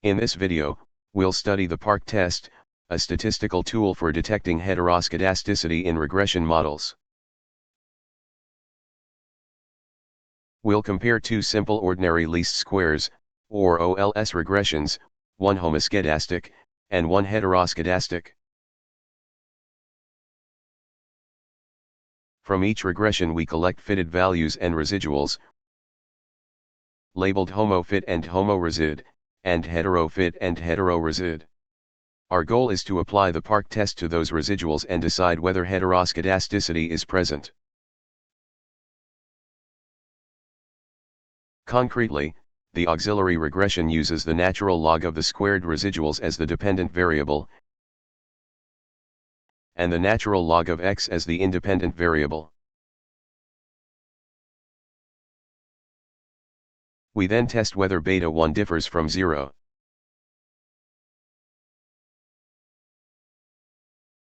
In this video, we'll study the PARC test, a statistical tool for detecting heteroskedasticity in regression models. We'll compare two simple ordinary least squares, or OLS regressions, one homoscedastic, and one heteroskedastic. From each regression we collect fitted values and residuals, labeled homofit and homoresid, and heterofit and heteroresid. Our goal is to apply the PARC test to those residuals and decide whether heteroskedasticity is present. Concretely, the auxiliary regression uses the natural log of the squared residuals as the dependent variable, and the natural log of x as the independent variable. We then test whether beta 1 differs from 0.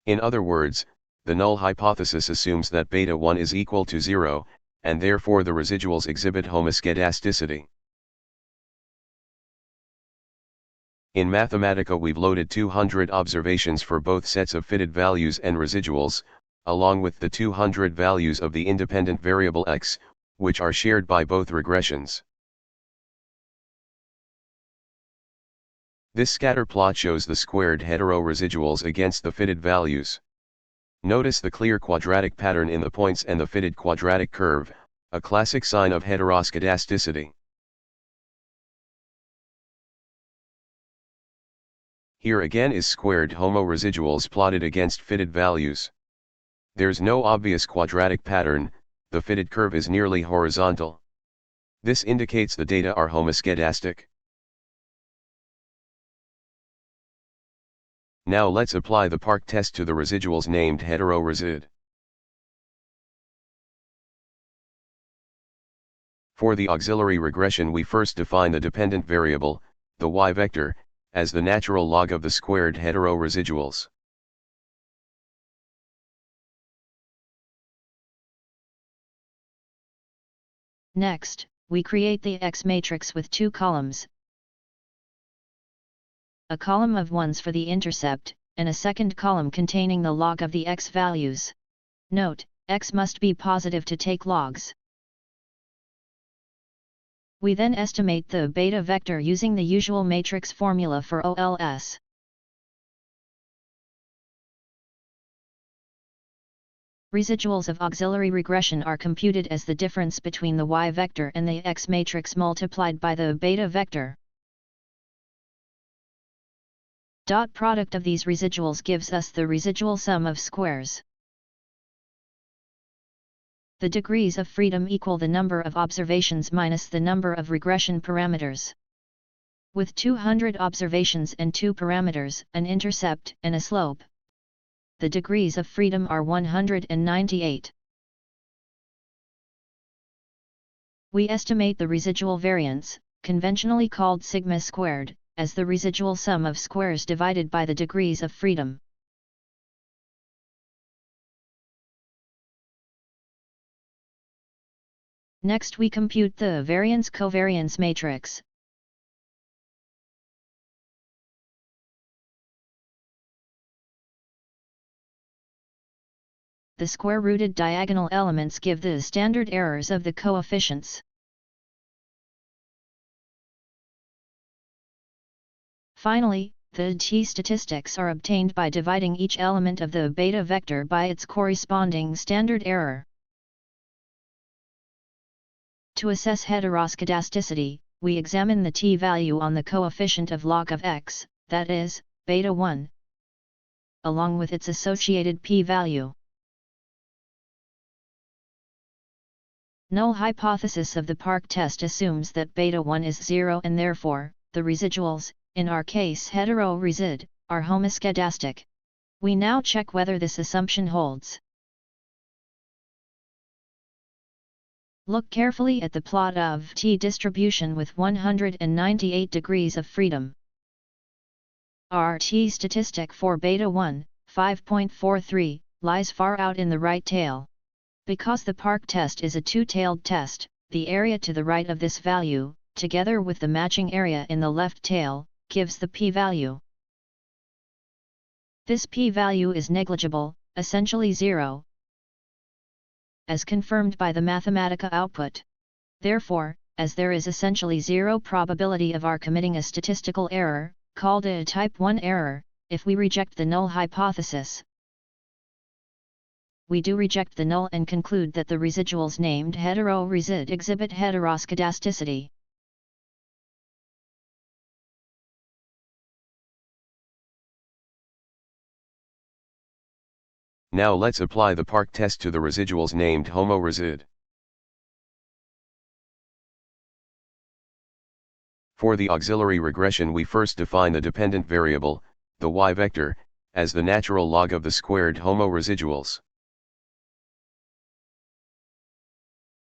In other words, the null hypothesis assumes that beta 1 is equal to 0, and therefore the residuals exhibit homoscedasticity. In Mathematica we've loaded 200 observations for both sets of fitted values and residuals, along with the 200 values of the independent variable x, which are shared by both regressions. This scatter plot shows the squared hetero-residuals against the fitted values. Notice the clear quadratic pattern in the points and the fitted quadratic curve, a classic sign of heteroskedasticity. Here again is squared homo-residuals plotted against fitted values. There's no obvious quadratic pattern, the fitted curve is nearly horizontal. This indicates the data are homoscedastic. Now let's apply the PARC test to the residuals named heteroresid. For the auxiliary regression we first define the dependent variable, the y-vector, as the natural log of the squared heteroresiduals. Next, we create the X matrix with two columns. A column of ones for the intercept, and a second column containing the log of the x values. Note, x must be positive to take logs. We then estimate the beta vector using the usual matrix formula for OLS. Residuals of auxiliary regression are computed as the difference between the y vector and the x matrix multiplied by the beta vector. Dot product of these residuals gives us the residual sum of squares. The degrees of freedom equal the number of observations minus the number of regression parameters. With 200 observations and 2 parameters, an intercept and a slope, the degrees of freedom are 198. We estimate the residual variance, conventionally called sigma squared, as the residual sum of squares divided by the degrees of freedom. Next we compute the variance-covariance matrix. The square-rooted diagonal elements give the standard errors of the coefficients. Finally, the t-statistics are obtained by dividing each element of the beta vector by its corresponding standard error. To assess heteroskedasticity, we examine the t-value on the coefficient of log of x, that is, beta 1, along with its associated p-value. Null hypothesis of the PARC test assumes that beta 1 is 0 and therefore, the residuals, in our case heteroresid, are homoscedastic. We now check whether this assumption holds. Look carefully at the plot of t-distribution with 198 degrees of freedom. Our t-statistic for beta 1, 5.43, lies far out in the right tail. Because the PARC test is a two-tailed test, the area to the right of this value, together with the matching area in the left tail, gives the p-value. This p-value is negligible, essentially zero, as confirmed by the Mathematica output. Therefore, as there is essentially zero probability of our committing a statistical error, called a type 1 error, if we reject the null hypothesis. We do reject the null and conclude that the residuals named hetero-resid exhibit heteroskedasticity. Now let's apply the Park test to the residuals named homo-resid. For the auxiliary regression, we first define the dependent variable, the y vector, as the natural log of the squared homo-residuals.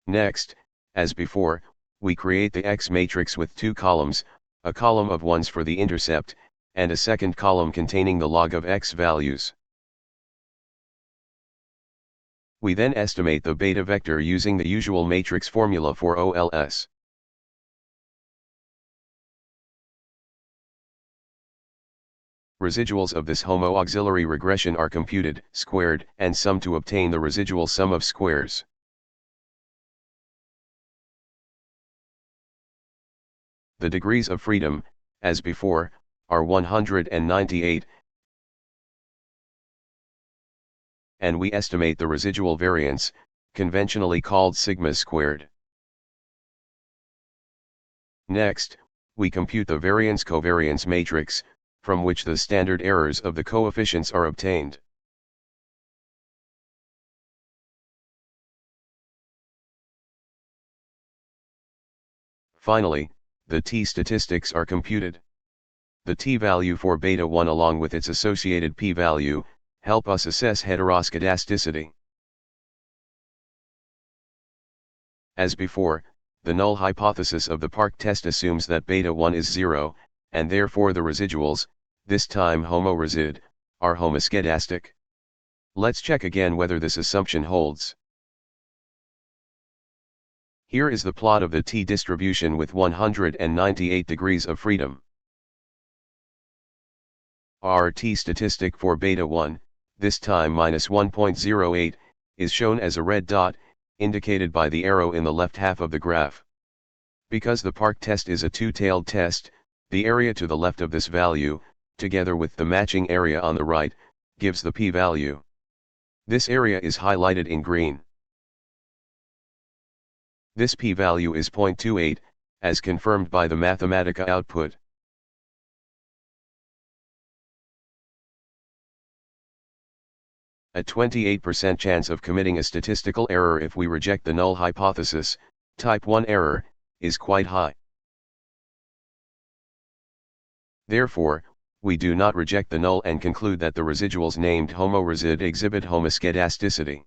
Next, as before, we create the X matrix with two columns, a column of ones for the intercept, and a second column containing the log of X values. We then estimate the beta vector using the usual matrix formula for OLS. Residuals of this homo auxiliary regression are computed, squared, and summed to obtain the residual sum of squares. The degrees of freedom, as before, are 198, and we estimate the residual variance, conventionally called sigma squared. Next, we compute the variance-covariance matrix, from which the standard errors of the coefficients are obtained. Finally, the t-statistics are computed. The t-value for beta 1 along with its associated p-value, help us assess heteroskedasticity. As before, the null hypothesis of the Park test assumes that beta 1 is 0, and therefore the residuals, this time homo-resid, are homoscedastic. Let's check again whether this assumption holds. Here is the plot of the t-distribution with 198 degrees of freedom. Our t-statistic for beta 1, this time minus 1.08, is shown as a red dot, indicated by the arrow in the left half of the graph. Because the Park test is a two-tailed test, the area to the left of this value, together with the matching area on the right, gives the p-value. This area is highlighted in green. This p-value is 0.28, as confirmed by the Mathematica output. A 28% chance of committing a statistical error if we reject the null hypothesis, type 1 error, is quite high. Therefore, we do not reject the null and conclude that the residuals named homo-resid exhibit homoscedasticity.